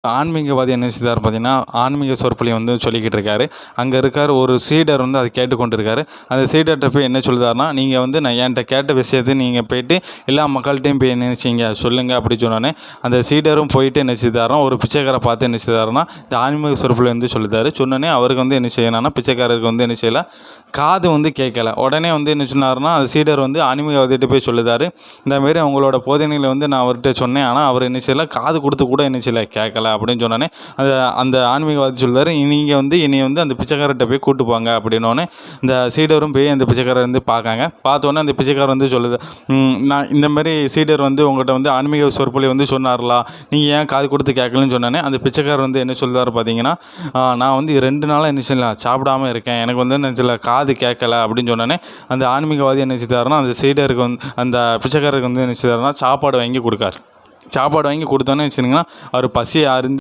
ஆன்மீகவாதி என்ன செய்தார் பார்த்தீங்கன்னா, ஆன்மீக சொற்பொழிவு வந்து சொல்லிக்கிட்டு இருக்காரு. அங்கே இருக்கார் ஒரு சீடர் வந்து அதை கேட்டுக்கொண்டு இருக்காரு. அந்த சீடர்கிட்ட போய் என்ன சொல்லுதாருன்னா, நீங்கள் வந்து நான் என்கிட்ட கேட்ட விஷயத்தை நீங்கள் போயிட்டு எல்லா மக்கள்கிட்டையும் போய் என்ன செய்யுங்க சொல்லுங்கள் அப்படி சொன்னோன்னே, அந்த சீடரும் போயிட்டு என்ன செய்தாருன்னா, ஒரு பிச்சைக்காரை பார்த்து என்ன செய்தாருன்னா, இந்த ஆன்மீக சொற்பொழிவு வந்து சொல்லித்தாரு. சொன்னோன்னே அவருக்கு வந்து என்ன செய்யணும்னா, பிச்சைக்காரருக்கு வந்து என்ன செய்யலை, காது வந்து கேட்கல. உடனே வந்து என்ன சொன்னாருன்னா, அந்த சீடர் வந்து ஆன்மீகவாதிகிட்ட போய் சொல்லுதாரு, இந்தமாரி அவங்களோட போதனைகளை வந்து நான் அவர்கிட்ட சொன்னேன். ஆனால் அவர் என்ன செய்யலை, காது கொடுத்து கூட என்ன செய்யலை, கேட்கல அப்படின்னு சொன்னோன்னே, அந்த அந்த ஆன்மீகவாதி சொல்றாரு, நீங்கள் வந்து என்னைய வந்து அந்த பிச்சைக்காரர்கிட்ட போய் கூட்டு போங்க அப்படின்னோடனே, இந்த சீடரும் போய் அந்த பிச்சைக்காரர் வந்து பார்க்காங்க. பார்த்தோன்னே அந்த பிச்சைக்காரர் வந்து சொல்லுது, நான் இந்தமாரி சீடர் வந்து உங்கள்கிட்ட வந்து ஆன்மீக சொற்பொழிவு வந்து சொன்னார்லா, நீங்கள் ஏன் காது கொடுத்து கேட்கலன்னு சொன்னோன்னே, அந்த பிச்சைக்காரர் வந்து என்ன சொல்லுவார் பார்த்தீங்கன்னா, நான் வந்து 2 நாளாக என்ன செய்யல சாப்பிடாம இருக்கேன், எனக்கு வந்து என்ன செய்யல காது கேட்கல அப்படின்னு சொன்னோன்னே, அந்த ஆன்மீகவாதி என்ன செய்தாருன்னா, அந்த சீடருக்கு வந்து அந்த பிச்சைக்காரருக்கு வந்து என்ன செய்தாருன்னா சாப்பாடு வாங்கி கொடுக்காரு. சாப்பாடு வாங்கி கொடுத்தோன்னே வச்சுருங்கன்னா, அவர் பசி அறிந்து